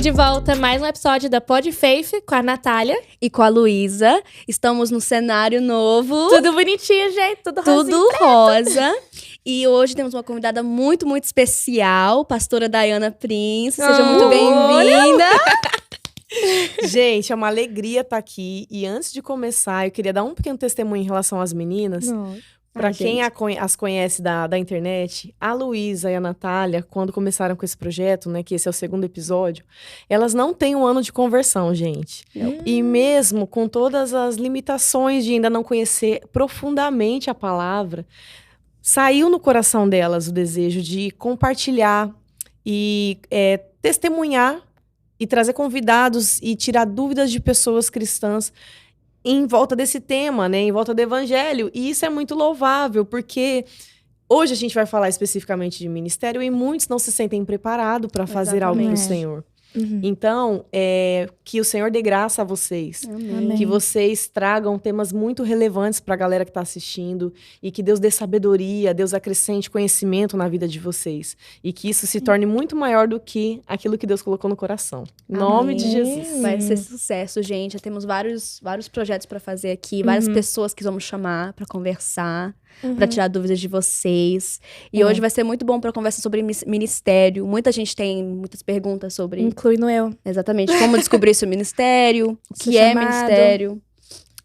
de volta a mais um episódio da Pod Faith com a Natália e com a Luísa. Estamos no cenário novo. Tudo bonitinho, gente. Tudo rosa. E hoje temos uma convidada muito, muito especial, pastora Dayana Prince. Seja muito bem-vinda. Gente, é uma alegria estar aqui. E antes de começar, eu queria dar um pequeno testemunho em relação às meninas. Para quem as conhece da internet, a Luísa e a Natália, quando começaram com esse projeto, né, que esse é o segundo episódio, elas não têm um ano de conversão, gente. E mesmo com todas as limitações de ainda não conhecer profundamente a palavra, saiu no coração delas o desejo de compartilhar e testemunhar e trazer convidados e tirar dúvidas de pessoas cristãs em volta desse tema, né? Em volta do evangelho. E isso é muito louvável, porque hoje a gente vai falar especificamente de ministério e muitos não se sentem preparados para fazer algo para o Senhor. Então, que o Senhor dê graça a vocês. Amém. Que vocês tragam temas muito relevantes para a galera que está assistindo. E que Deus dê sabedoria, Deus acrescente conhecimento na vida de vocês. E que isso se torne muito maior do que aquilo que Deus colocou no coração. Em nome de Jesus. Vai ser sucesso, gente. Já temos vários projetos para fazer aqui. Várias pessoas que vamos chamar para conversar. Para tirar dúvidas de vocês. E hoje vai ser muito bom para conversar sobre ministério. Muita gente tem muitas perguntas sobre... Incluindo eu. Exatamente. Como descobrir seu ministério. O que é ministério.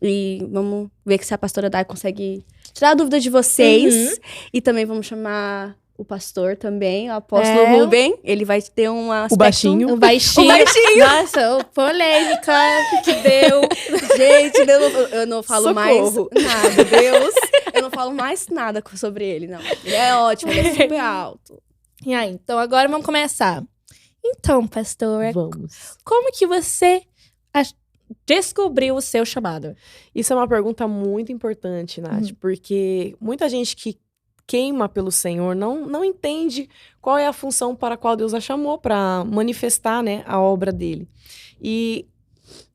E vamos ver se a pastora Day consegue tirar dúvidas de vocês. E também vamos chamar o pastor também, o apóstolo Ruben. Ele vai ter um aspecto... O baixinho. O baixinho. Nossa, polêmica que deu. Gente, eu não falo Socorro. mais nada. Deus, eu não falo mais nada sobre ele, não. Ele é ótimo, ele é super alto. E aí, então agora vamos começar. Então, pastor, Vamos. como que você descobriu o seu chamado? Isso é uma pergunta muito importante, Nath, porque muita gente que queima pelo Senhor não entende qual é a função para a qual Deus a chamou para manifestar, né, a obra dele. E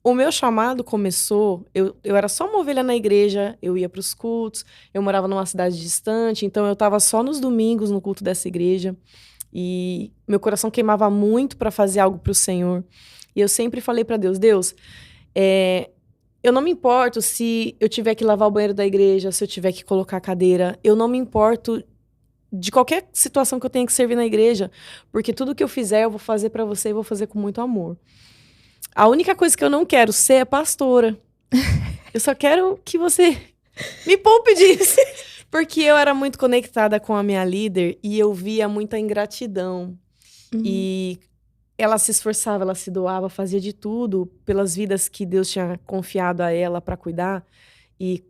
o meu chamado começou, eu era só uma ovelha na igreja, eu ia para os cultos, eu morava numa cidade distante, então eu estava só nos domingos no culto dessa igreja. E meu coração queimava muito para fazer algo para o Senhor. E eu sempre falei para Deus, eu não me importo se eu tiver que lavar o banheiro da igreja, se eu tiver que colocar a cadeira. Eu não me importo de qualquer situação que eu tenha que servir na igreja, porque tudo que eu fizer eu vou fazer para você e vou fazer com muito amor. A única coisa que eu não quero ser é pastora. Eu só quero que você me poupe disso. Porque eu era muito conectada com a minha líder e eu via muita ingratidão. E ela se esforçava, ela se doava, fazia de tudo pelas vidas que Deus tinha confiado a ela para cuidar. E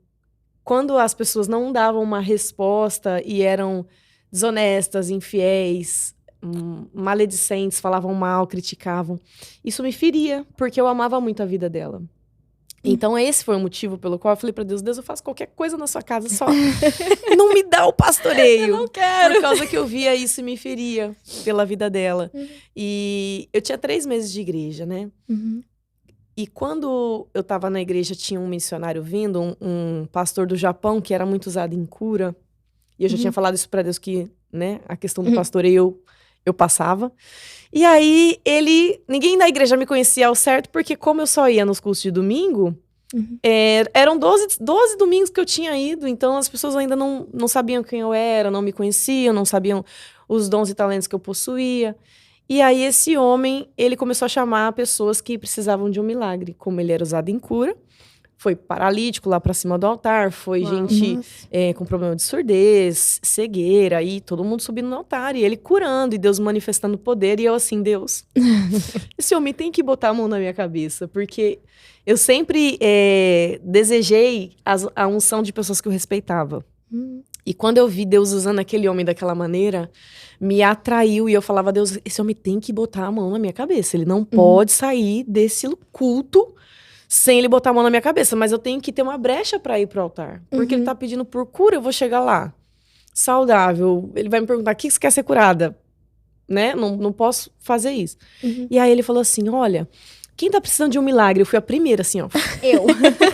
quando as pessoas não davam uma resposta e eram desonestas, infiéis, maledicentes, falavam mal, criticavam, isso me feria, porque eu amava muito a vida dela. Então, esse foi o motivo pelo qual eu falei pra Deus, eu faço qualquer coisa na sua casa, só não me dá o pastoreio. Eu não quero. Por causa que eu via isso e me feria pela vida dela. E eu tinha 3 meses de igreja, né? E quando eu tava na igreja, tinha um missionário vindo, um pastor do Japão, que era muito usado em cura. E eu já tinha falado isso pra Deus, que, né, a questão do pastoreio eu passava. E aí, ninguém da igreja me conhecia ao certo, porque como eu só ia nos cultos de domingo, eram 12 domingos que eu tinha ido, então as pessoas ainda não sabiam quem eu era, não me conheciam, não sabiam os dons e talentos que eu possuía. E aí, esse homem, ele começou a chamar pessoas que precisavam de um milagre. Como ele era usado em cura, foi paralítico lá pra cima do altar, foi gente com problema de surdez, cegueira, e todo mundo subindo no altar, e ele curando, e Deus manifestando poder, e eu assim, Deus, esse homem tem que botar a mão na minha cabeça, porque eu sempre desejei a unção de pessoas que eu respeitava. E quando eu vi Deus usando aquele homem daquela maneira, me atraiu, e eu falava, Deus, esse homem tem que botar a mão na minha cabeça, ele não pode sair desse culto sem ele botar a mão na minha cabeça, mas eu tenho que ter uma brecha para ir pro altar, porque ele tá pedindo por cura, eu vou chegar lá, saudável, ele vai me perguntar, o que você quer ser curada? Né? Não posso fazer isso. E aí ele falou assim, olha, quem tá precisando de um milagre? Eu fui a primeira, assim, ó. Eu.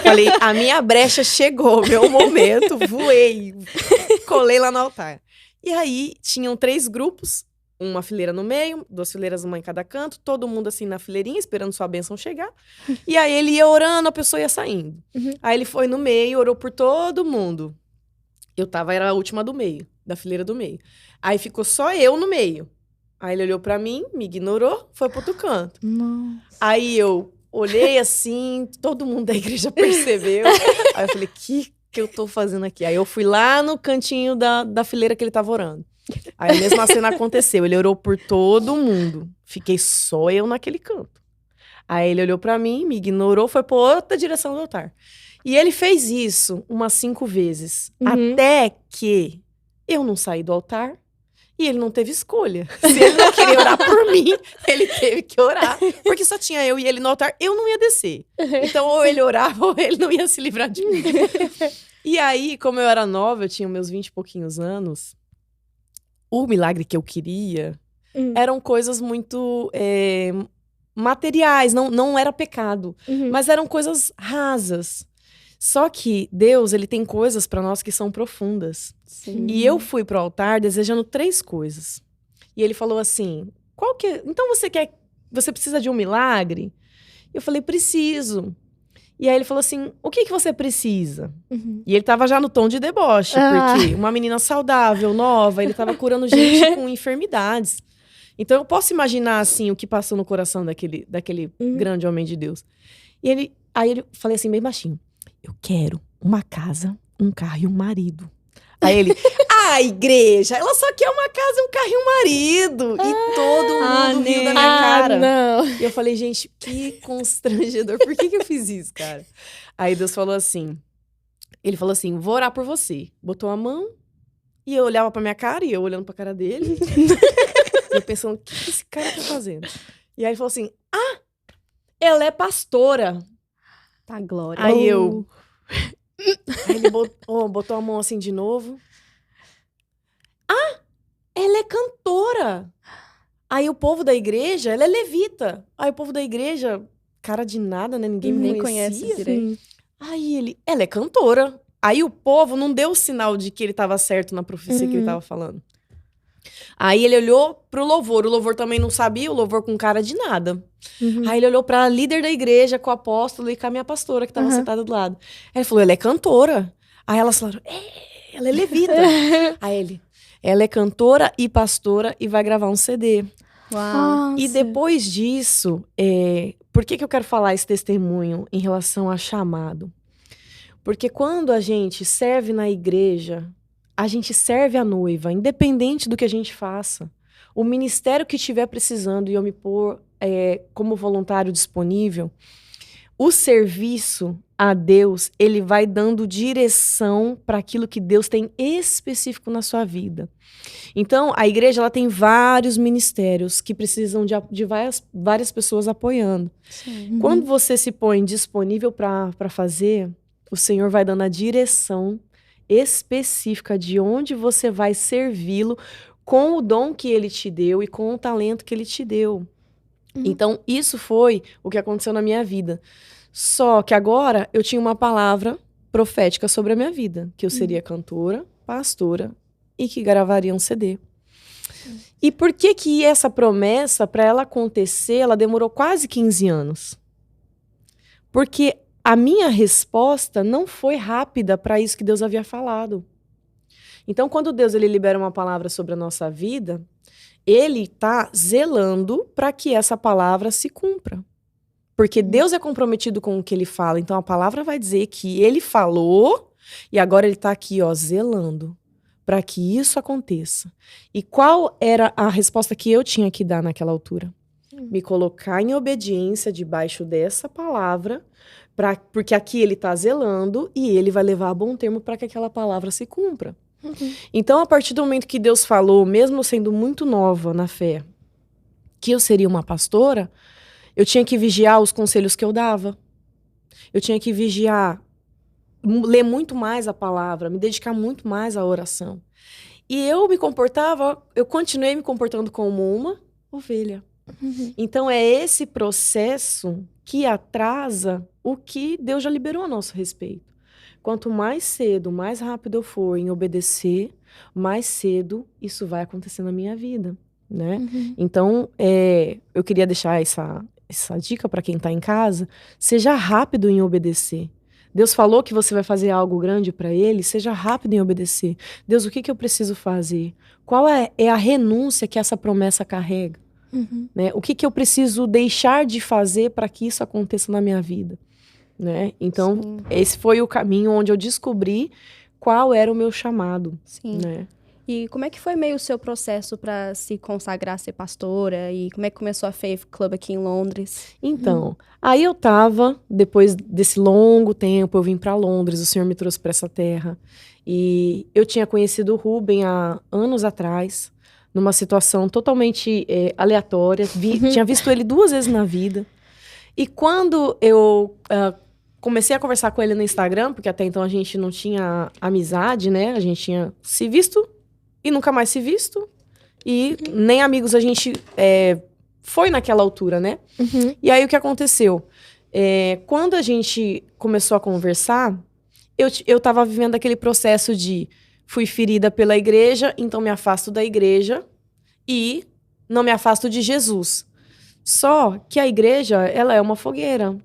Falei, a minha brecha chegou, meu momento, voei, colei lá no altar. E aí tinham 3 grupos, uma fileira no meio, 2 fileiras, uma em cada canto, todo mundo assim na fileirinha, esperando sua bênção chegar. E aí ele ia orando, a pessoa ia saindo. Aí ele foi no meio, orou por todo mundo. Era a última do meio, da fileira do meio. Aí ficou só eu no meio. Aí ele olhou pra mim, me ignorou, foi pro outro canto. Nossa. Aí eu olhei assim, todo mundo da igreja percebeu. Aí eu falei, que eu tô fazendo aqui? Aí eu fui lá no cantinho da fileira que ele tava orando. Aí a mesma cena aconteceu, ele orou por todo mundo. Fiquei só eu naquele canto. Aí ele olhou pra mim, me ignorou, foi pra outra direção do altar. E ele fez isso umas 5 vezes. Até que eu não saí do altar e ele não teve escolha. Se ele não queria orar por mim, ele teve que orar. Porque só tinha eu e ele no altar, eu não ia descer. Então, ou ele orava, ou ele não ia se livrar de mim. E aí, como eu era nova, eu tinha meus 20 e pouquinhos anos, o milagre que eu queria eram coisas muito materiais, não era pecado. Mas eram coisas rasas. Só que Deus, ele tem coisas pra nós que são profundas. Sim. E eu fui pro altar desejando 3 coisas. E ele falou assim, então você precisa de um milagre? Eu falei, preciso. E aí ele falou assim, o que você precisa? E ele tava já no tom de deboche, porque uma menina saudável, nova, ele tava curando gente com enfermidades. Então eu posso imaginar, assim, o que passou no coração daquele grande homem de Deus. Aí ele falei assim, bem baixinho, eu quero uma casa, um carro e um marido. Aí ele, igreja, ela só quer uma casa, um carro e um marido. E todo mundo riu da minha cara. Não. E eu falei, gente, que constrangedor. Por que eu fiz isso, cara? Aí Deus falou assim, ele falou assim, vou orar por você. Botou a mão e eu olhava pra minha cara e eu olhando pra cara dele. E eu pensando, o que esse cara tá fazendo? E aí ele falou assim, ela é pastora. Tá, glória. Aí eu... Aí ele botou a mão assim de novo. Ela é cantora. Aí o povo da igreja, ela é levita. Aí o povo da igreja, cara de nada, né? Ninguém me conhece conhecia. direito. Aí ela é cantora. Aí o povo não deu o sinal de que ele tava certo na profecia que ele tava falando. Aí ele olhou pro louvor. O louvor também não sabia, o louvor com cara de nada. Aí ele olhou pra líder da igreja, com o apóstolo e com a minha pastora, que tava sentada do lado. Aí ele falou, ela é cantora. Aí elas falaram, ela é levita. Aí ele, ela é cantora e pastora e vai gravar um CD. Uau. E depois disso, por que eu quero falar esse testemunho em relação a chamado? Porque quando a gente serve na igreja, a gente serve a noiva, independente do que a gente faça. O ministério que estiver precisando e eu me pôr como voluntário disponível, o serviço a Deus, ele vai dando direção para aquilo que Deus tem específico na sua vida. Então, a igreja ela tem vários ministérios que precisam de várias pessoas apoiando. Sim. Quando você se põe disponível para fazer, o Senhor vai dando a direção específica de onde você vai servi-lo com o dom que ele te deu e com o talento que ele te deu. Então, isso foi o que aconteceu na minha vida. Só que agora eu tinha uma palavra profética sobre a minha vida, que eu seria cantora, pastora e que gravaria um CD. E por que essa promessa, para ela acontecer, ela demorou quase 15 anos? Porque a minha resposta não foi rápida para isso que Deus havia falado. Então, quando Deus ele libera uma palavra sobre a nossa vida, ele está zelando para que essa palavra se cumpra. Porque Deus é comprometido com o que ele fala. Então, a palavra vai dizer que ele falou e agora ele está aqui, zelando para que isso aconteça. E qual era a resposta que eu tinha que dar naquela altura? Me colocar em obediência debaixo dessa palavra, porque aqui ele está zelando e ele vai levar a bom termo para que aquela palavra se cumpra. Então, a partir do momento que Deus falou, mesmo sendo muito nova na fé, que eu seria uma pastora, eu tinha que vigiar os conselhos que eu dava. Eu tinha que vigiar, ler muito mais a palavra, me dedicar muito mais à oração. E eu continuei me comportando como uma ovelha. Então, é esse processo que atrasa o que Deus já liberou a nosso respeito. Quanto mais cedo, mais rápido eu for em obedecer, mais cedo isso vai acontecer na minha vida. né? Então, eu queria deixar essa dica para quem está em casa. Seja rápido em obedecer. Deus falou que você vai fazer algo grande para ele, seja rápido em obedecer. Deus, o que eu preciso fazer? Qual é a renúncia que essa promessa carrega? Né? O que eu preciso deixar de fazer para que isso aconteça na minha vida? Né? Então, sim, esse foi o caminho onde eu descobri qual era o meu chamado. Sim. Né? E como é que foi meio o seu processo para se consagrar, ser pastora? E como é que começou a Faith Club aqui em Londres? Então, aí eu tava, depois desse longo tempo, eu vim para Londres, o Senhor me trouxe para essa terra. E eu tinha conhecido o Ruben há anos atrás, numa situação totalmente aleatória. Tinha visto ele 2 vezes na vida. E quando eu comecei a conversar com ele no Instagram, porque até então a gente não tinha amizade, né? A gente tinha se visto e nunca mais se visto. E nem amigos a gente foi naquela altura, né? E aí o que aconteceu? Quando a gente começou a conversar, eu tava vivendo aquele processo de fui ferida pela igreja, então me afasto da igreja e não me afasto de Jesus. Só que a igreja, ela é uma fogueira.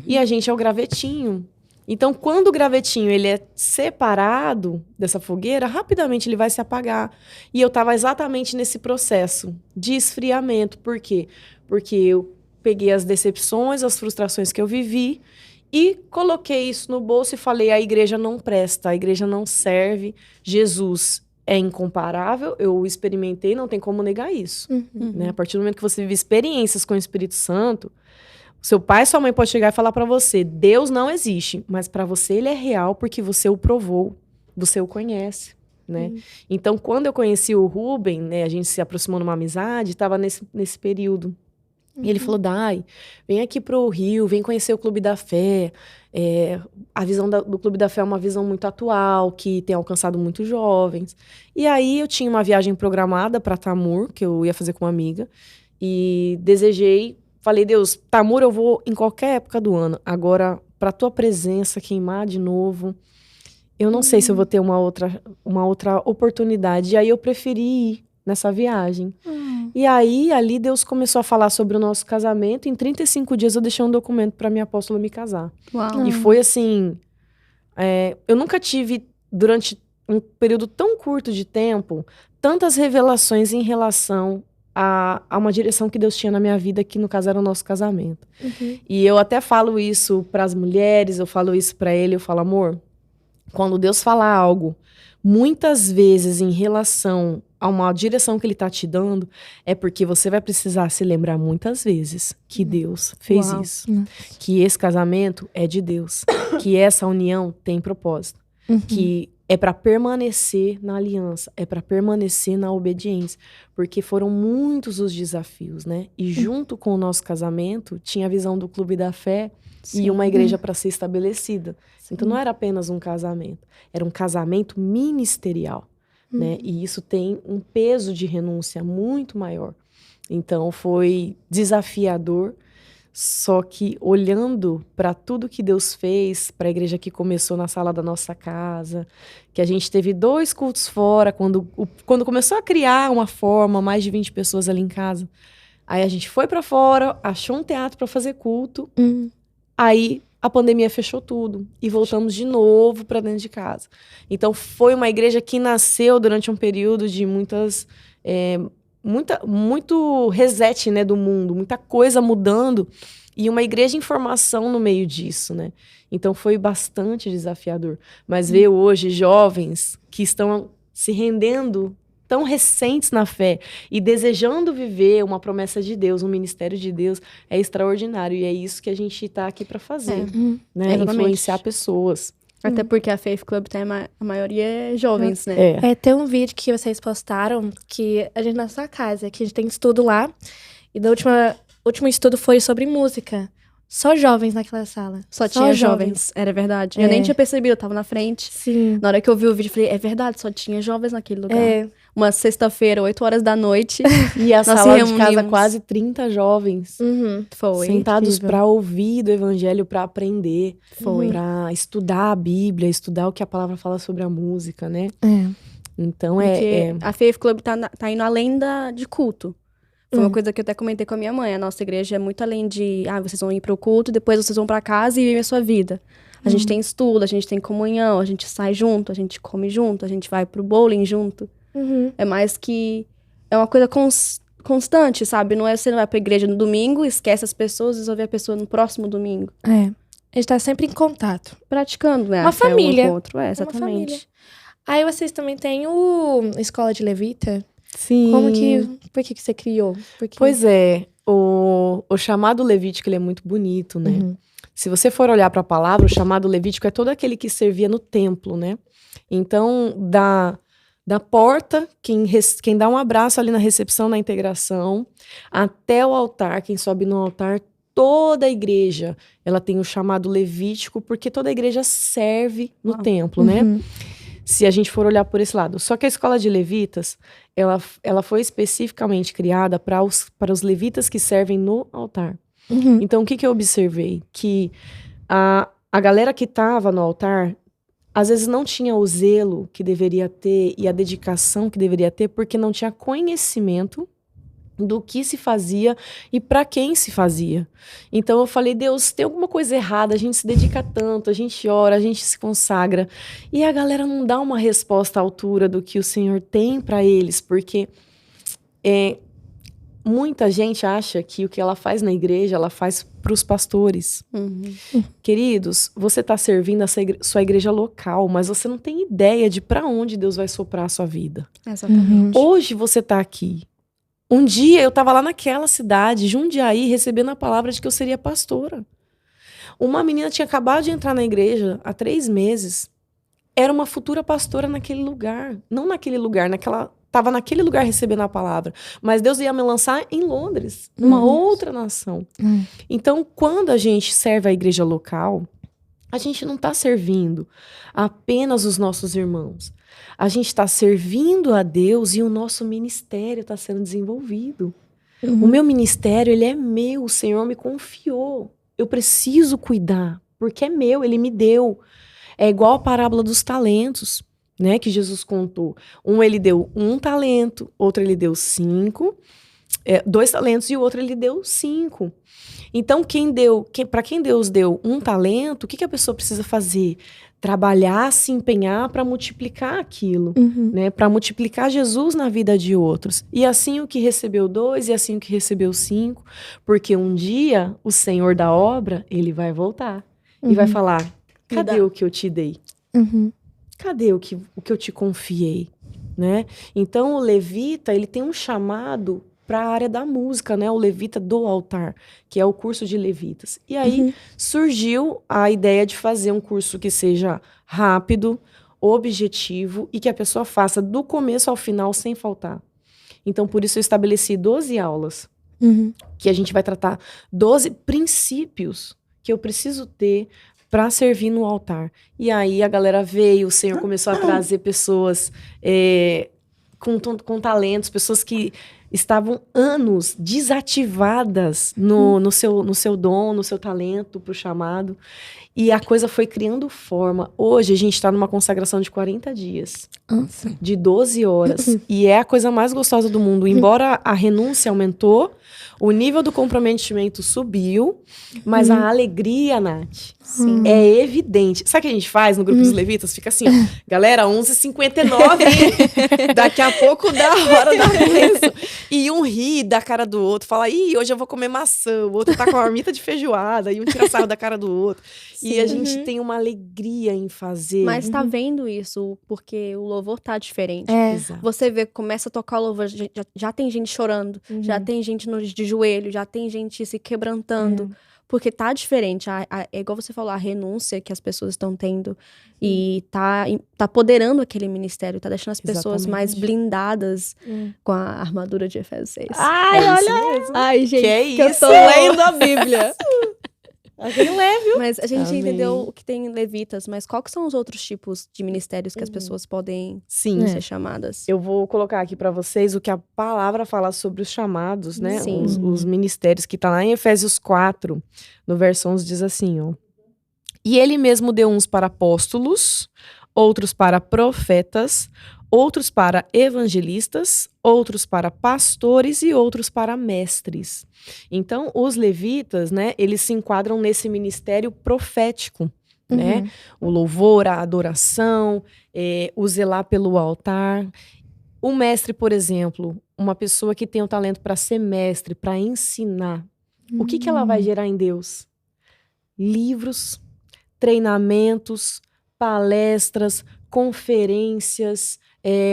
E a gente é o gravetinho. Então, quando o gravetinho ele é separado dessa fogueira, rapidamente ele vai se apagar. E eu estava exatamente nesse processo de esfriamento. Por quê? Porque eu peguei as decepções, as frustrações que eu vivi e coloquei isso no bolso e falei, a igreja não presta, a igreja não serve, Jesus é incomparável, eu experimentei, não tem como negar isso. Né? A partir do momento que você vive experiências com o Espírito Santo, seu pai e sua mãe podem chegar e falar pra você, Deus não existe, mas pra você ele é real porque você o provou, você o conhece, né? Então, quando eu conheci o Ruben, né, a gente se aproximou numa amizade, estava nesse período. E ele falou, Dai, vem aqui pro Rio, vem conhecer o Clube da Fé. A visão do Clube da Fé é uma visão muito atual, que tem alcançado muitos jovens. E aí eu tinha uma viagem programada para Tamur, que eu ia fazer com uma amiga, e falei, Deus, Tamur eu vou em qualquer época do ano. Agora, pra tua presença queimar de novo, eu não sei se eu vou ter uma outra oportunidade. E aí eu preferi ir nessa viagem. E aí, ali, Deus começou a falar sobre o nosso casamento. Em 35 dias, eu deixei um documento pra minha apóstola me casar. Uau. E foi assim... eu nunca tive, durante um período tão curto de tempo, tantas revelações em relação a uma direção que Deus tinha na minha vida, que no caso era o nosso casamento. E eu até falo isso pras mulheres, eu falo isso pra ele, eu falo, amor, quando Deus falar algo, muitas vezes em relação a uma direção que ele tá te dando, é porque você vai precisar se lembrar muitas vezes que Deus fez isso. Que esse casamento é de Deus. Que essa união tem propósito. Que é para permanecer na aliança, é para permanecer na obediência. Porque foram muitos os desafios, né? E junto com o nosso casamento, tinha a visão do Clube da Fé e uma igreja para ser estabelecida. Então não era apenas um casamento, era um casamento ministerial. Né? E isso tem um peso de renúncia muito maior. Então foi desafiador, só que olhando para tudo que Deus fez, para a igreja que começou na sala da nossa casa, que a gente teve 2 cultos fora, quando começou a criar uma forma, mais de 20 pessoas ali em casa. Aí a gente foi para fora, achou um teatro para fazer culto, aí a pandemia fechou tudo e voltamos de novo para dentro de casa. Então foi uma igreja que nasceu durante um período de muito reset, né, do mundo, muita coisa mudando e uma igreja em formação no meio disso, né? Então foi bastante desafiador. Mas ver hoje jovens que estão se rendendo, tão recentes na fé e desejando viver uma promessa de Deus, um ministério de Deus, é extraordinário. E é isso que a gente está aqui para fazer, né? Influenciar pessoas. Até porque a Faith Club tem a maioria é jovens, né? Tem um vídeo que vocês postaram que a gente na sua casa, que a gente tem estudo lá. E da último estudo foi sobre música. Só jovens naquela sala. Só tinha jovens. Era verdade. Eu nem tinha percebido, eu tava na frente. Sim. Na hora que eu vi o vídeo, eu falei, é verdade, só tinha jovens naquele lugar. Uma sexta-feira, 8 horas da noite. E a sala de casa, quase 30 jovens. Foi sentados para ouvir do evangelho, para aprender. Foi. Para estudar a Bíblia, estudar o que a palavra fala sobre a música, né? Então, Porque a Faith Club tá indo além de culto. Foi uma coisa que eu até comentei com a minha mãe. A nossa igreja é muito além de, vocês vão ir pro culto, depois vocês vão pra casa e vivem a sua vida. A gente tem estudo, a gente tem comunhão, a gente sai junto, a gente come junto, a gente vai pro bowling junto. É mais que... É uma coisa constante, sabe? Não é você não vai pra igreja no domingo, esquece as pessoas e só vê a pessoa no próximo domingo. A gente tá sempre em contato. Praticando, né? Uma família. Um encontro. Exatamente. Uma família. Aí vocês também têm o Escola de Levita. Sim. Por que você criou? Pois é, o chamado levítico, ele é muito bonito, né? Se você for olhar para a palavra, o chamado levítico é todo aquele que servia no templo, né? Então, da porta, quem dá um abraço ali na recepção, na integração, até o altar, quem sobe no altar, toda a igreja, ela tem o chamado levítico, porque toda a igreja serve no templo, né? Se a gente for olhar por esse lado. Só que a escola de levitas, ela foi especificamente criada para os levitas que servem no altar. Então, o que eu observei? Que a galera que estava no altar, às vezes não tinha o zelo que deveria ter e a dedicação que deveria ter, porque não tinha conhecimento do que se fazia e para quem se fazia. Então eu falei, Deus, tem alguma coisa errada, a gente se dedica tanto, a gente ora, a gente se consagra, e a galera não dá uma resposta à altura do que o Senhor tem para eles, porque muita gente acha que o que ela faz na igreja, ela faz para os pastores. Queridos, você está servindo a sua igreja local, mas você não tem ideia de para onde Deus vai soprar a sua vida. Exatamente. Hoje você está aqui. Um dia eu estava lá naquela cidade, Jundiaí, recebendo a palavra de que eu seria pastora. Uma menina tinha acabado de entrar na igreja há 3 meses. Era uma futura pastora naquele lugar. Não naquele lugar, estava naquele lugar recebendo a palavra. Mas Deus ia me lançar em Londres, numa outra nação. Então, quando a gente serve a igreja local, a gente não está servindo apenas os nossos irmãos. A gente está servindo a Deus e o nosso ministério está sendo desenvolvido. O meu ministério, ele é meu, o Senhor me confiou. Eu preciso cuidar, porque é meu, ele me deu. É igual a parábola dos talentos, né, que Jesus contou. Um ele deu 1 talento, outro ele deu 5, 2 talentos e o outro ele deu 5. Então, para quem Deus deu 1 talento, o que a pessoa precisa fazer? Trabalhar, se empenhar para multiplicar aquilo, né? Para multiplicar Jesus na vida de outros. E assim o que recebeu 2, e assim o que recebeu 5, porque um dia o Senhor da obra, ele vai voltar e vai falar, cadê o que eu te dei? Cadê o que eu te confiei? Né? Então, o levita, ele tem um chamado para a área da música, né? O levita do altar, que é o curso de levitas. E aí surgiu a ideia de fazer um curso que seja rápido, objetivo e que a pessoa faça do começo ao final sem faltar. Então, por isso eu estabeleci 12 aulas, que a gente vai tratar 12 princípios que eu preciso ter para servir no altar. E aí a galera veio, o Senhor começou a trazer pessoas com talentos, pessoas que estavam anos desativadas no seu dom, no seu talento para o chamado. E a coisa foi criando forma. Hoje a gente está numa consagração de 40 dias. Nossa. De 12 horas. E é a coisa mais gostosa do mundo. Embora a renúncia aumentou, o nível do comprometimento subiu, mas a alegria, Nath, é evidente. Sabe o que a gente faz no grupo dos levitas? Fica assim, ó, galera, 11h59, hein? Daqui a pouco dá a hora da bênção. E um ri da cara do outro, fala, ih, hoje eu vou comer maçã. O outro tá com uma marmita de feijoada, e um tira sarro da cara do outro. E a gente tem uma alegria em fazer. Mas tá vendo isso, porque o louvor tá diferente. Exato. Você vê, começa a tocar o louvor, já tem gente chorando, já tem gente de joelho, já tem gente se quebrantando. Porque tá diferente. É igual você falou, a renúncia que as pessoas estão tendo. E tá apoderando aquele ministério, tá deixando as pessoas mais blindadas com a armadura de Efésios 6. Ai, olha! Ai, gente, que é eu isso? tô lendo a Bíblia. Alguém leve. Mas a gente Amém. entendeu o que tem levitas, mas quais são os outros tipos de ministérios que as pessoas podem ser chamadas? Eu vou colocar aqui para vocês o que a palavra fala sobre os chamados, né? Sim. Os ministérios, que tá lá em Efésios 4, no verso 11, diz assim, ó. E ele mesmo deu uns para apóstolos, outros para profetas, outros para evangelistas, outros para pastores e outros para mestres. Então, os levitas, né, eles se enquadram nesse ministério profético, né? O louvor, a adoração, o zelar pelo altar. O mestre, por exemplo, uma pessoa que tem o talento para ser mestre, para ensinar, o que ela vai gerar em Deus? Livros, treinamentos, palestras, conferências,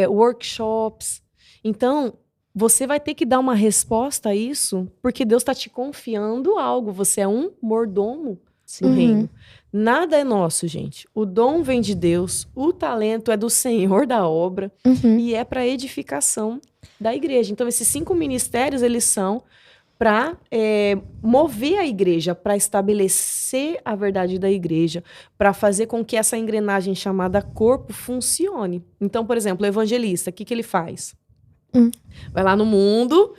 workshops. Então, você vai ter que dar uma resposta a isso, porque Deus está te confiando algo. Você é um mordomo do reino. Nada é nosso, gente. O dom vem de Deus, o talento é do Senhor da obra e é para edificação da igreja. Então, esses 5 ministérios, eles são para mover a igreja, para estabelecer a verdade da igreja, para fazer com que essa engrenagem chamada corpo funcione. Então, por exemplo, o evangelista, o que ele faz? Vai lá no mundo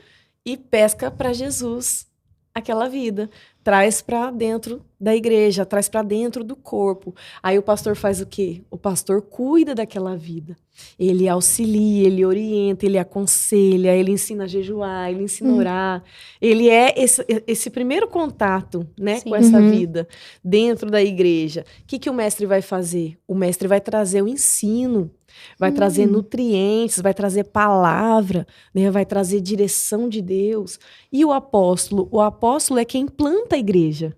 e pesca para Jesus aquela vida. Traz para dentro da igreja, traz para dentro do corpo. Aí o pastor faz o quê? O pastor cuida daquela vida. Ele auxilia, ele orienta, ele aconselha, ele ensina a jejuar, ele ensina a orar. Ele é esse primeiro contato, né, com essa vida dentro da igreja. O que o mestre vai fazer? O mestre vai trazer o ensino, vai trazer nutrientes, vai trazer palavra, né, vai trazer direção de Deus. E o apóstolo é quem planta a igreja.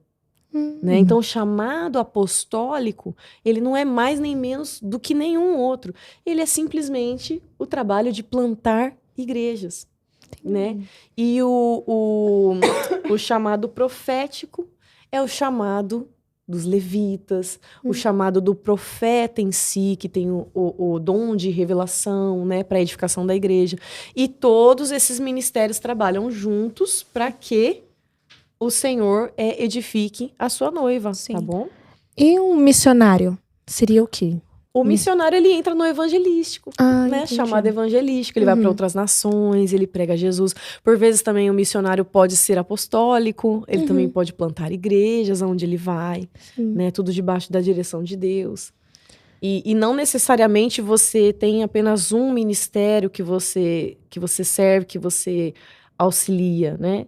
Né? Então, o chamado apostólico, ele não é mais nem menos do que nenhum outro. Ele é simplesmente o trabalho de plantar igrejas. Né? E o chamado profético é o chamado dos levitas, o chamado do profeta em si, que tem o dom de revelação, né, para a edificação da igreja. E todos esses ministérios trabalham juntos para que o Senhor edifique a sua noiva, tá bom? E um missionário seria o quê? O missionário, ele entra no evangelístico, né? Chamado evangelístico. Ele vai para outras nações, ele prega Jesus. Por vezes também o missionário pode ser apostólico, ele também pode plantar igrejas onde ele vai, né? Tudo debaixo da direção de Deus. E não necessariamente você tem apenas um ministério que você serve, que você auxilia, né?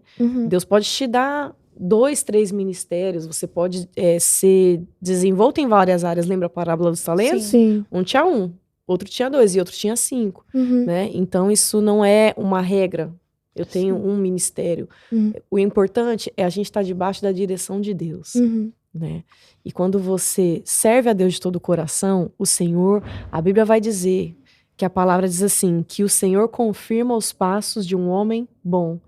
Deus pode te dar 2, 3 ministérios, você pode ser desenvolto em várias áreas. Lembra a parábola dos talentos? Sim. Um tinha 1, outro tinha 2 e outro tinha 5, né? Então, isso não é uma regra. Eu tenho um ministério. O importante é a gente estar debaixo da direção de Deus, né? E quando você serve a Deus de todo o coração, o Senhor, a Bíblia vai dizer que a palavra diz assim, que o Senhor confirma os passos de um homem bom.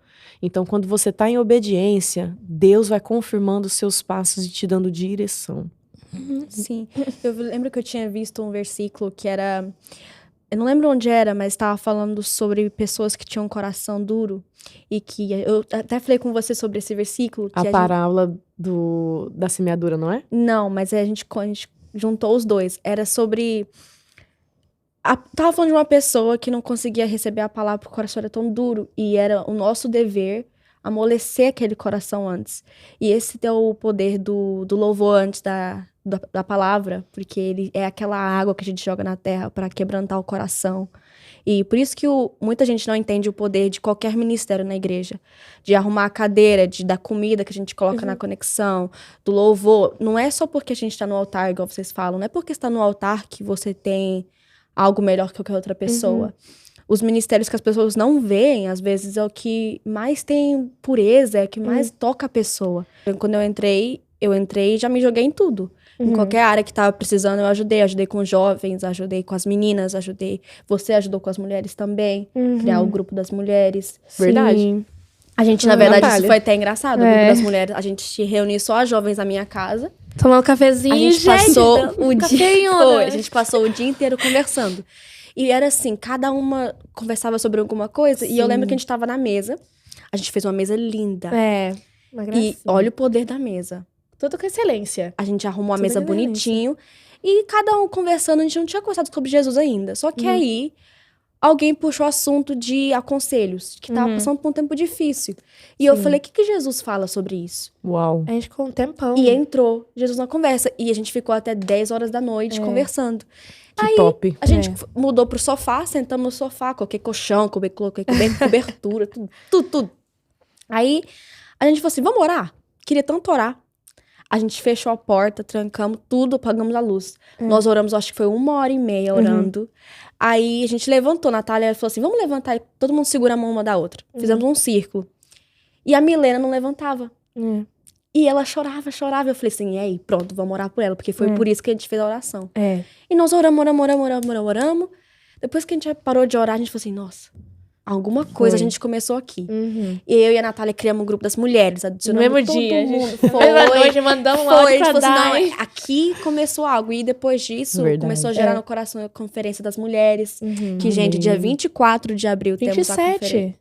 Então, quando você está em obediência, Deus vai confirmando os seus passos e te dando direção. Sim. Eu lembro que eu tinha visto um versículo que era... Eu não lembro onde era, mas estava falando sobre pessoas que tinham um coração duro. E que... Eu até falei com você sobre esse versículo. Que a parábola da semeadura, não é? Não, mas a gente juntou os dois. Era sobre... Tava falando de uma pessoa que não conseguia receber a palavra porque o coração era tão duro. E era o nosso dever amolecer aquele coração antes. E esse é o poder do louvor antes da palavra. Porque ele é aquela água que a gente joga na terra para quebrantar o coração. E por isso que muita gente não entende o poder de qualquer ministério na igreja. De arrumar a cadeira, de dar comida que a gente coloca na conexão, do louvor. Não é só porque a gente está no altar, igual vocês falam. Não é porque está no altar que você tem algo melhor que qualquer outra pessoa. Os ministérios que as pessoas não veem, às vezes, é o que mais tem pureza, é o que mais toca a pessoa. Quando eu entrei e já me joguei em tudo. Em qualquer área que tava precisando, eu ajudei com os jovens, ajudei com as meninas, você ajudou com as mulheres também, criar o grupo das mulheres. Verdade. Sim. A gente, na verdade, isso foi até engraçado, o grupo das mulheres, a gente se reuniu só as jovens na minha casa. Tomar um cafezinho. A gente passou a gente passou o dia inteiro conversando. E era assim, cada uma conversava sobre alguma coisa. Sim. E eu lembro que a gente tava na mesa. A gente fez uma mesa linda. Uma gracinha. E olha o poder da mesa. Tudo com excelência. A gente arrumou a mesa bonitinho. E cada um conversando, a gente não tinha conversado sobre Jesus ainda. Só que aí, alguém puxou o assunto de aconselhos. Que tava passando por um tempo difícil. E eu falei, o que Jesus fala sobre isso? Uau. A gente ficou um tempão. E entrou Jesus na conversa. E a gente ficou até 10 horas da noite conversando. Que top. A gente mudou pro sofá, sentamos no sofá, coloquei colchão, coloquei cobertura, tudo. Aí, a gente falou assim, vamos orar? Queria tanto orar. A gente fechou a porta, trancamos tudo, apagamos a luz. Nós oramos, acho que foi 1h30 orando. Aí, a gente levantou, Natália falou assim, vamos levantar, e todo mundo segura a mão uma da outra. Fizemos um círculo. E a Milena não levantava. E ela chorava. Eu falei assim, e aí, pronto, vamos orar por ela. Porque foi por isso que a gente fez a oração. E nós oramos. Depois que a gente parou de orar, a gente falou assim, nossa, alguma coisa a gente começou aqui. E eu e a Natália criamos um grupo das mulheres, adicionamos no mesmo todo dia, mundo. Hoje mandamos um áudio pra Dai. Assim, aqui começou algo. E depois disso, começou a gerar no coração a Conferência das Mulheres. Que, gente, dia 24 de abril temos a conferência.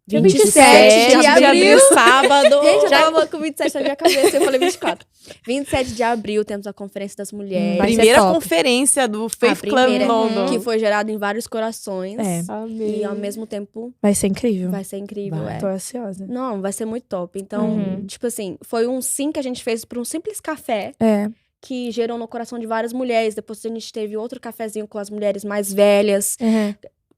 27 de abril, sábado. Gente, eu tava com 27 na minha cabeça, eu falei 24. 27 de abril temos a Conferência das Mulheres. Primeira conferência do Faith Club London. Que foi gerada em vários corações. E ao mesmo tempo... Vai ser incrível. Tô ansiosa. Não, vai ser muito top. Então, tipo assim, foi um sim que a gente fez por um simples café. Que gerou no coração de várias mulheres. Depois a gente teve outro cafezinho com as mulheres mais velhas.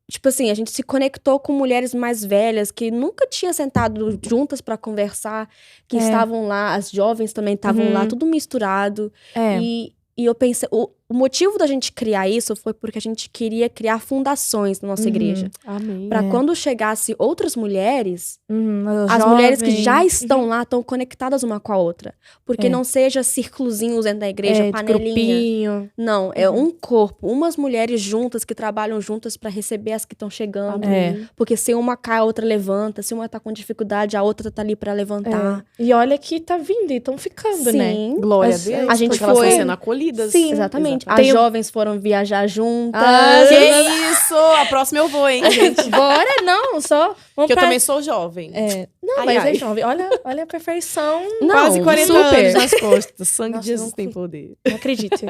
Tipo assim, a gente se conectou com mulheres mais velhas que nunca tinham sentado juntas pra conversar, que estavam lá, as jovens também estavam lá, tudo misturado. E eu pensei, o motivo da gente criar isso foi porque a gente queria criar fundações na nossa igreja. Amém. Pra quando chegasse outras mulheres, as mulheres que já estão lá estão conectadas uma com a outra. Porque não seja círculozinhos dentro da igreja, panelinha. Não, é um corpo, umas mulheres juntas que trabalham juntas pra receber as que estão chegando. Porque se uma cai, a outra levanta. Se uma tá com dificuldade, a outra tá ali pra levantar. E olha que tá vindo e estão ficando, né? Glória a Deus. A gente porque elas foi estão sendo acolhidas. Sim, exatamente. As jovens foram viajar juntas. Que isso! A próxima eu vou, hein? Bora, não, só... Porque eu também sou jovem. Não, mas é jovem. Olha a perfeição. Não, quase 40 super. anos nas costas. Sangue Nossa, de Jesus não tem fui. poder. Não acredito.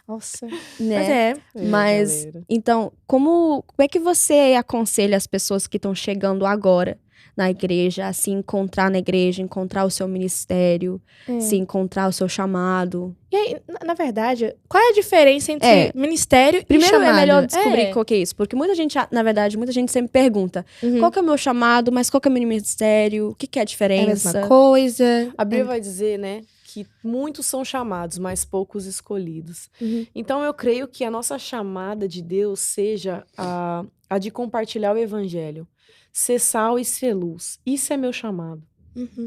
Nossa. Né? Mas, galera. então, como é que você aconselha as pessoas que estão chegando agora na igreja a se encontrar na igreja, encontrar o seu ministério, se encontrar o seu chamado? E aí, na verdade, qual é a diferença entre ministério Primeiro e chamado? é melhor descobrir qual que é isso, porque muita gente, na verdade, muita gente sempre pergunta qual que é o meu chamado, mas qual que é o meu ministério, o que que é a diferença? É a mesma coisa. A Bíblia vai dizer, né, que muitos são chamados, mas poucos escolhidos. Então, eu creio que a nossa chamada de Deus seja a de compartilhar o evangelho. Ser sal e ser luz. Isso é meu chamado.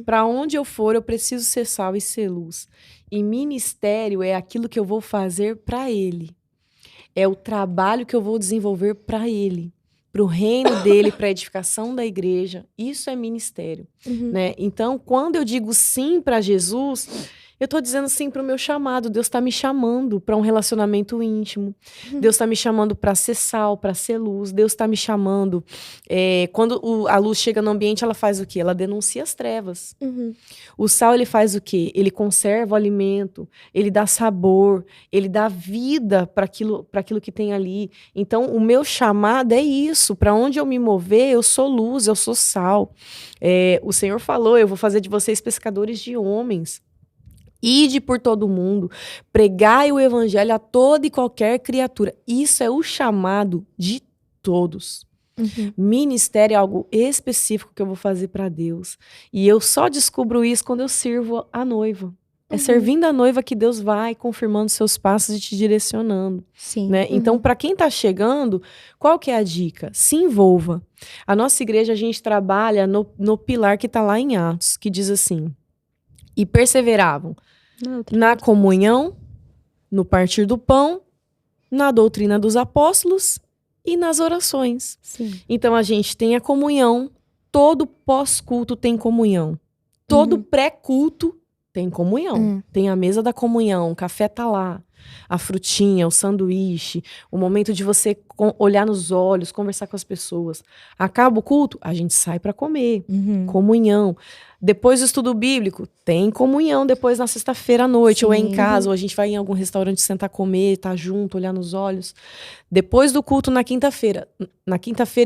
Para onde eu for, eu preciso ser sal e ser luz. E ministério é aquilo que eu vou fazer para Ele. É o trabalho que eu vou desenvolver para Ele. Para o reino dele, para a edificação da igreja. Isso é ministério. Né? Então, quando eu digo sim para Jesus, eu estou dizendo sim para o meu chamado. Deus está me chamando para um relacionamento íntimo. Deus está me chamando para ser sal, para ser luz. Deus está me chamando. Quando a luz chega no ambiente, ela faz o quê? Ela denuncia as trevas. O sal, ele faz o quê? Ele conserva o alimento, ele dá sabor, ele dá vida para aquilo que tem ali. Então, o meu chamado é isso. Para onde eu me mover, eu sou luz, eu sou sal. O Senhor falou, eu vou fazer de vocês pescadores de homens. Ide por todo mundo, pregai o evangelho a toda e qualquer criatura. Isso é o chamado de todos. Ministério é algo específico que eu vou fazer para Deus. E eu só descubro isso quando eu sirvo a noiva. É servindo a noiva que Deus vai confirmando seus passos e te direcionando. Sim. Né? Então, para quem está chegando, qual que é a dica? Se envolva. A nossa igreja, a gente trabalha no pilar que está lá em Atos, que diz assim: e perseveravam na comunhão, no partir do pão, na doutrina dos apóstolos e nas orações. Sim. Então a gente tem a comunhão, todo pós-culto tem comunhão, todo pré-culto tem comunhão. Tem a mesa da comunhão, o café tá lá, a frutinha, o sanduíche, o momento de você olhar nos olhos, conversar com as pessoas. Acaba o culto, a gente sai para comer, comunhão. Depois do estudo bíblico, tem comunhão depois na sexta-feira à noite, ou é em casa, ou a gente vai em algum restaurante sentar comer, tá junto, olhar nos olhos. Depois do culto na quinta-feira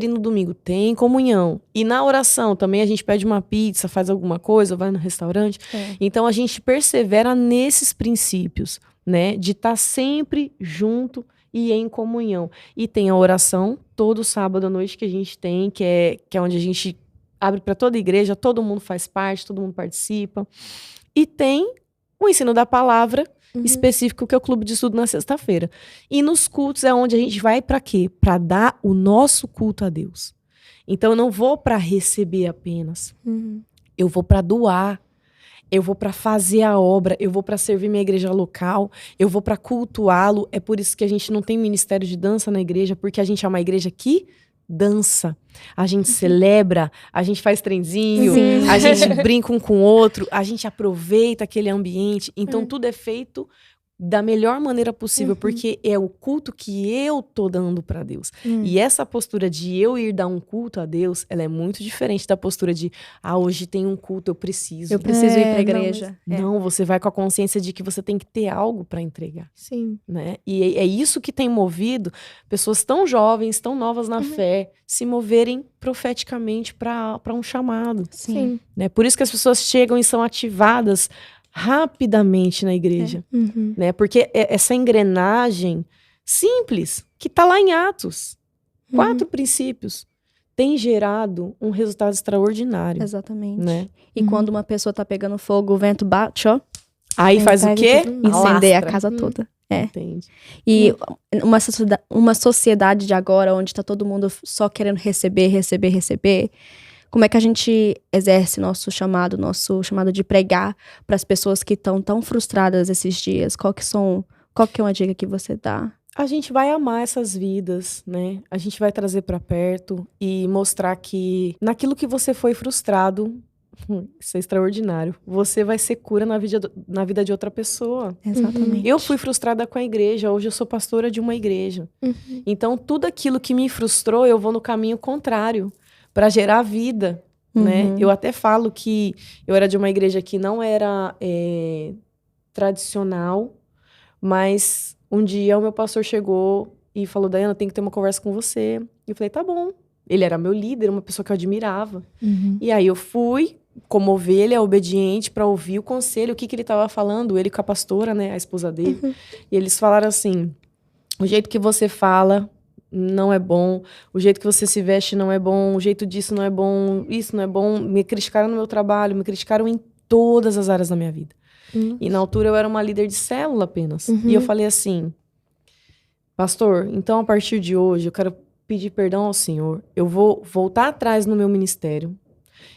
e no domingo, tem comunhão. E na oração também a gente pede uma pizza, faz alguma coisa, vai no restaurante. Então a gente persevera nesses princípios, né, de estar sempre junto e em comunhão. E tem a oração todo sábado à noite que a gente tem, que é onde a gente abre para toda a igreja, todo mundo faz parte, todo mundo participa. E tem o ensino da palavra específico, que é o clube de estudo na sexta-feira. E nos cultos é onde a gente vai para quê? Para dar o nosso culto a Deus. Então eu não vou para receber apenas. Eu vou para doar. Eu vou para fazer a obra, eu vou para servir minha igreja local, eu vou para cultuá-lo. É por isso que a gente não tem ministério de dança na igreja, porque a gente é uma igreja que dança. A gente celebra, a gente faz trenzinho, a gente brinca um com o outro, a gente aproveita aquele ambiente. Então tudo é feito da melhor maneira possível, porque é o culto que eu tô dando para Deus. E essa postura de eu ir dar um culto a Deus, ela é muito diferente da postura de, hoje tem um culto, eu preciso. Eu preciso ir pra igreja. Não, você vai com a consciência de que você tem que ter algo para entregar. Sim. Né? E é isso que tem movido pessoas tão jovens, tão novas na fé, se moverem profeticamente para um chamado. Sim. Né? Por isso que as pessoas chegam e são ativadas rapidamente na igreja, né? Porque essa engrenagem simples, que tá lá em Atos, 4 princípios, tem gerado um resultado extraordinário. Exatamente. Né? E quando uma pessoa tá pegando fogo, o vento bate, ó. Aí faz o quê? Incendeia a casa toda. Entende. E uma sociedade de agora, onde tá todo mundo só querendo receber, como é que a gente exerce nosso chamado de pregar para as pessoas que estão tão frustradas esses dias? Qual que é uma dica que você dá? A gente vai amar essas vidas, né? A gente vai trazer para perto e mostrar que naquilo que você foi frustrado, isso é extraordinário, você vai ser cura na vida de outra pessoa. Exatamente. Eu fui frustrada com a igreja, hoje eu sou pastora de uma igreja. Então, tudo aquilo que me frustrou, eu vou no caminho contrário, para gerar vida, né? Eu até falo que eu era de uma igreja que não era tradicional, mas um dia o meu pastor chegou e falou, Daiana, tem que ter uma conversa com você. E eu falei, tá bom. Ele era meu líder, uma pessoa que eu admirava. E aí eu fui, como ovelha obediente, para ouvir o conselho, o que ele estava falando, ele com a pastora, né, a esposa dele. E eles falaram assim, o jeito que você fala não é bom, o jeito que você se veste não é bom, o jeito disso não é bom, isso não é bom. Me criticaram no meu trabalho, me criticaram em todas as áreas da minha vida. E na altura eu era uma líder de célula apenas. E eu falei assim, pastor, então a partir de hoje eu quero pedir perdão ao Senhor, eu vou voltar atrás no meu ministério,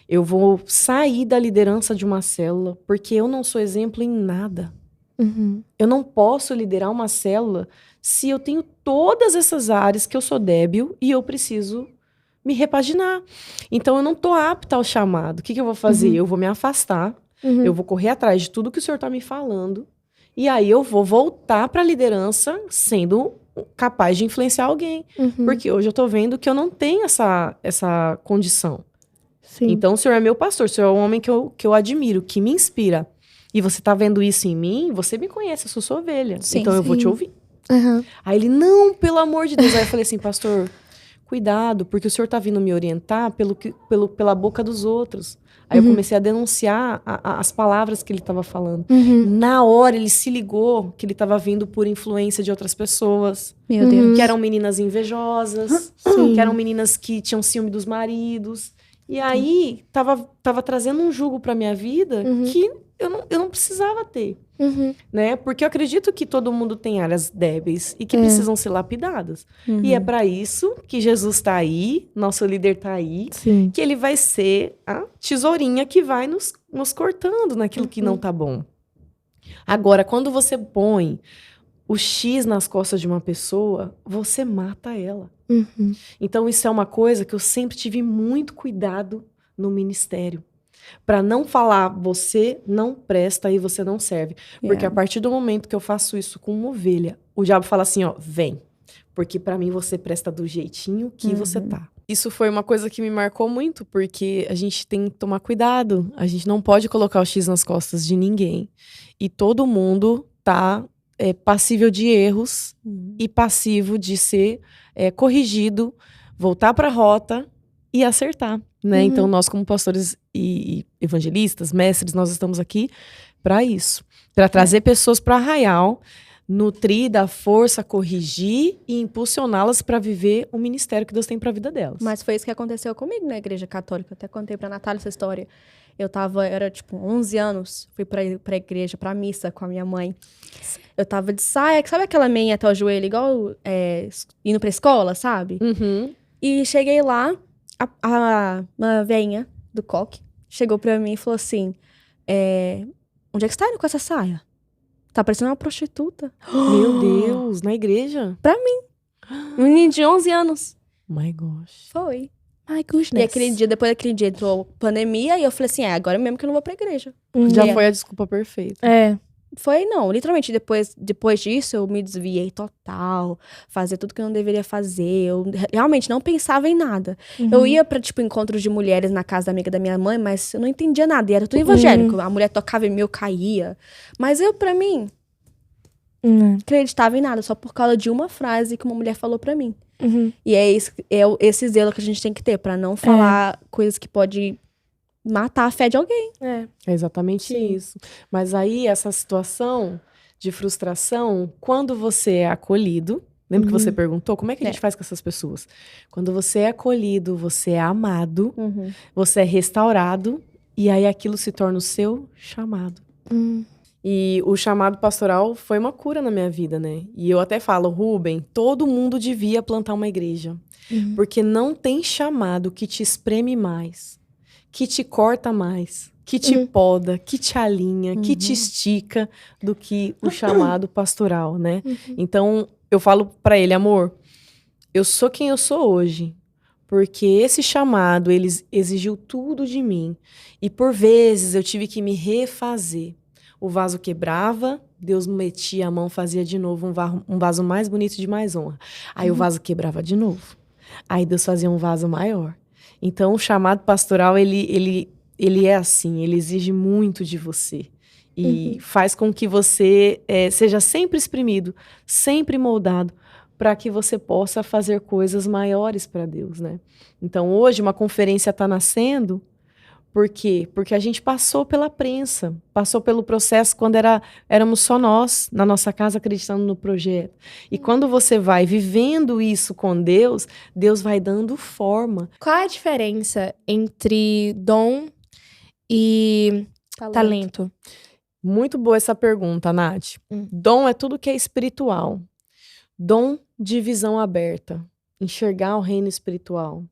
eu vou sair da liderança de uma célula, porque eu não sou exemplo em nada. Eu não posso liderar uma célula se eu tenho todas essas áreas que eu sou débil e eu preciso me repaginar. Então eu não tô apta ao chamado. O que eu vou fazer? Eu vou me afastar, eu vou correr atrás de tudo que o Senhor tá me falando, e aí eu vou voltar para a liderança sendo capaz de influenciar alguém. Porque hoje eu tô vendo que eu não tenho essa condição. Sim. Então o Senhor é meu pastor, o Senhor é um homem que eu admiro, que me inspira. E você tá vendo isso em mim, você me conhece, eu sou sua ovelha. Então eu vou te ouvir. Aí ele, não, pelo amor de Deus. Aí eu falei assim, pastor, cuidado, porque o senhor tá vindo me orientar pela boca dos outros. Aí eu comecei a denunciar as palavras que ele estava falando. Na hora ele se ligou que ele estava vindo por influência de outras pessoas. Meu Deus. Que eram meninas invejosas, que eram meninas que tinham ciúme dos maridos. E aí tava trazendo um jugo pra minha vida que eu não precisava ter. Né? Porque eu acredito que todo mundo tem áreas débeis e que precisam ser lapidadas. E é para isso que Jesus tá aí, nosso líder tá aí, que ele vai ser a tesourinha que vai nos cortando naquilo que não tá bom. Agora, quando você põe o X nas costas de uma pessoa, você mata ela. Então, isso é uma coisa que eu sempre tive muito cuidado no ministério. Para não falar, você não presta e você não serve. Porque a partir do momento que eu faço isso com uma ovelha, o diabo fala assim, ó, vem. Porque para mim você presta do jeitinho que você tá. Isso foi uma coisa que me marcou muito, porque a gente tem que tomar cuidado. A gente não pode colocar o X nas costas de ninguém. E todo mundo tá passível de erros e passivo de ser corrigido, voltar para a rota e acertar. Né? Então, nós como pastores e evangelistas, mestres, nós estamos aqui para isso. Para trazer pessoas para Arraial nutrir, dar força, corrigir e impulsioná-las para viver o ministério que Deus tem para a vida delas. Mas foi isso que aconteceu comigo na igreja católica. Eu até contei pra Natália essa história. Era tipo 11 anos, fui pra igreja, pra missa com a minha mãe. Eu tava de saia, sabe aquela meia até o joelho, igual indo pra escola, sabe? Uhum. E cheguei lá, uma veinha do coque chegou pra mim e falou assim, onde é que você tá indo com essa saia? Tá parecendo uma prostituta. Meu Deus, na igreja? Um menino de 11 anos. My gosh. Foi. My goodness. E depois daquele dia entrou pandemia e eu falei assim, agora mesmo que eu não vou pra igreja. Já foi a desculpa perfeita. Foi, não, literalmente, depois disso, eu me desviei total, fazia tudo que eu não deveria fazer, eu realmente não pensava em nada. Eu ia pra, tipo, encontros de mulheres na casa da amiga da minha mãe, mas eu não entendia nada, e era tudo evangélico, a mulher tocava em mim, eu caía. Mas eu, pra mim, acreditava em nada, só por causa de uma frase que uma mulher falou pra mim. E é esse zelo que a gente tem que ter, pra não falar coisas que pode matar a fé de alguém. É exatamente isso. Mas aí, essa situação de frustração, quando você é acolhido, lembra que você perguntou, como é que a gente faz com essas pessoas? Quando você é acolhido, você é amado, você é restaurado, e aí aquilo se torna o seu chamado. E o chamado pastoral foi uma cura na minha vida, né? E eu até falo, Rubem, todo mundo devia plantar uma igreja. Porque não tem chamado que te espreme mais, que te corta mais, que te poda, que te alinha, que te estica do que o chamado pastoral, né? Então, eu falo pra ele, amor, eu sou quem eu sou hoje, porque esse chamado, ele exigiu tudo de mim. E por vezes eu tive que me refazer. O vaso quebrava, Deus metia a mão, fazia de novo um vaso mais bonito de mais honra. Aí o vaso quebrava de novo. Aí Deus fazia um vaso maior. Então, o chamado pastoral, ele é assim, ele exige muito de você. E faz com que você seja sempre exprimido, sempre moldado, para que você possa fazer coisas maiores para Deus, né? Então, hoje, uma conferência está nascendo. Por quê? Porque a gente passou pela prensa, passou pelo processo quando éramos só nós, na nossa casa, acreditando no projeto. E quando você vai vivendo isso com Deus, Deus vai dando forma. Qual é a diferença entre dom e talento? Muito boa essa pergunta, Nath. Dom é tudo que é espiritual. Dom de visão aberta, enxergar o reino espiritual.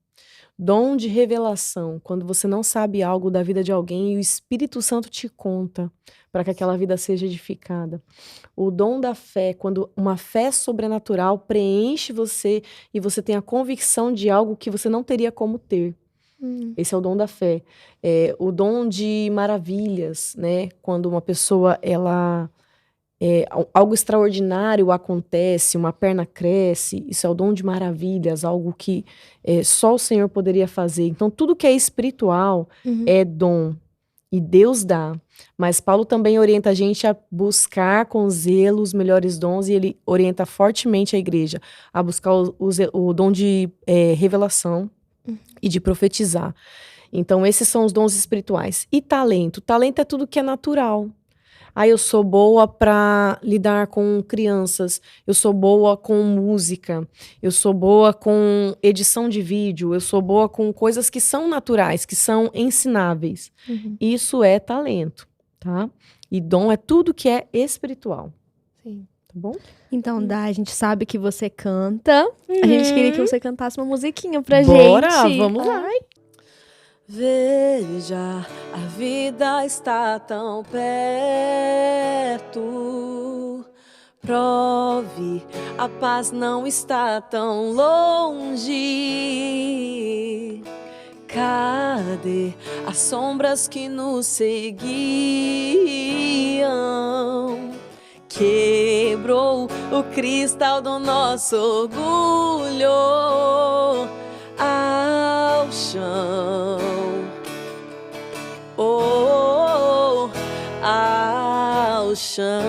Dom de revelação, quando você não sabe algo da vida de alguém e o Espírito Santo te conta para que aquela vida seja edificada. O dom da fé, quando uma fé sobrenatural preenche você e você tem a convicção de algo que você não teria como ter. Esse é o dom da fé. O dom de maravilhas, né? Quando uma pessoa, algo extraordinário acontece, uma perna cresce, isso é o dom de maravilhas, algo que só o Senhor poderia fazer. Então, tudo que é espiritual é dom, e Deus dá. Mas Paulo também orienta a gente a buscar com zelo os melhores dons, e ele orienta fortemente a igreja a buscar o dom de revelação e de profetizar. Então, esses são os dons espirituais. E talento? Talento é tudo que é natural. Eu sou boa para lidar com crianças, eu sou boa com música, eu sou boa com edição de vídeo, eu sou boa com coisas que são naturais, que são ensináveis. Isso é talento, tá? E dom é tudo que é espiritual. Sim. Tá bom? Então, a gente sabe que você canta. A gente queria que você cantasse uma musiquinha pra Bora, gente. Vamos lá. Veja, a vida está tão perto. Prove, a paz não está tão longe. Cadê as sombras que nos seguiam? Quebrou o cristal do nosso orgulho ao chão. Ao chão.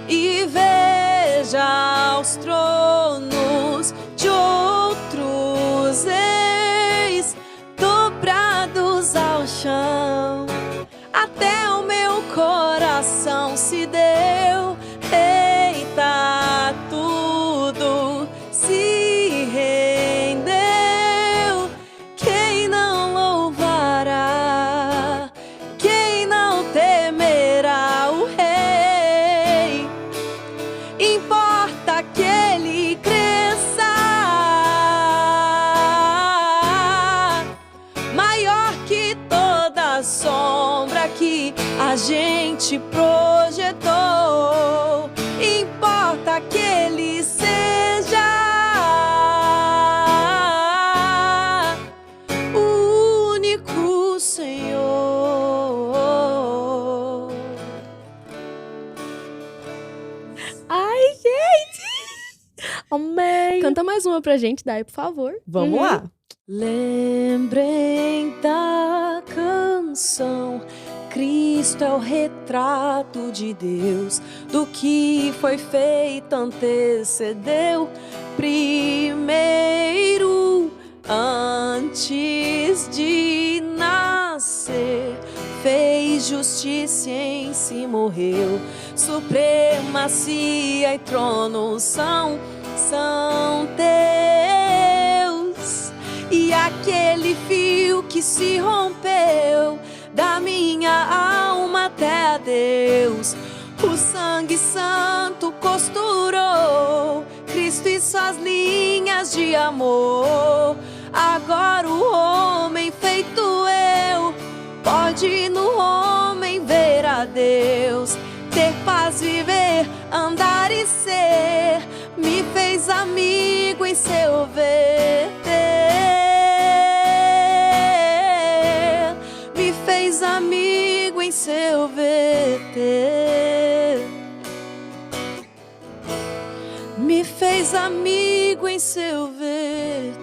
E veja os tronos de outros ex dobrados ao chão. a sombra que a gente projetou. Importa que ele seja o único Senhor. Ai, gente! Amém. Canta mais uma pra gente, Dai, por favor. Vamos lá. Lembrem da canção. Cristo é o retrato de Deus. Do que foi feito antecedeu primeiro, antes de nascer. Fez justiça e em si morreu. Supremacia e trono são teus. E aquele fio que se rompeu da minha alma até a Deus, o sangue santo costurou Cristo e suas linhas de amor. Agora o homem feito eu pode no homem ver a Deus, ter paz, viver, andar e ser. Me fez amigo em seu verter. Me fez amigo em seu verter. Me fez amigo em seu verter.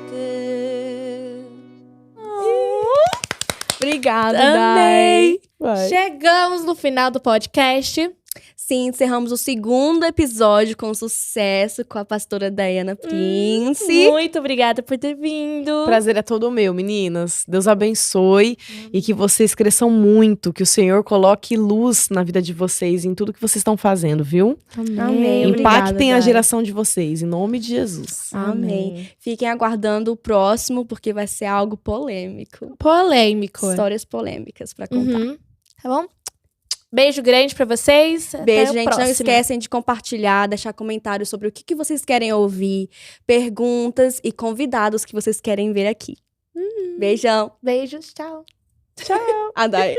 Obrigada, Amei. Dai. Chegamos no final do podcast. Sim, encerramos o segundo episódio com sucesso com a pastora Daiana Prince. Muito obrigada por ter vindo. Prazer é todo meu, meninas. Deus abençoe e que vocês cresçam muito, que o Senhor coloque luz na vida de vocês, em tudo que vocês estão fazendo, viu? Amém. Impactem Obrigada, a Dai. geração de vocês, em nome de Jesus. Amém. Fiquem aguardando o próximo, porque vai ser algo polêmico. Polêmico. Histórias polêmicas pra contar. Uhum. Tá bom? Beijo grande pra vocês. Beijo, Até o gente. Não próximo. esquecem de compartilhar, deixar comentários sobre o que vocês querem ouvir, perguntas e convidados que vocês querem ver aqui. Beijão. Beijos, tchau. A Dai.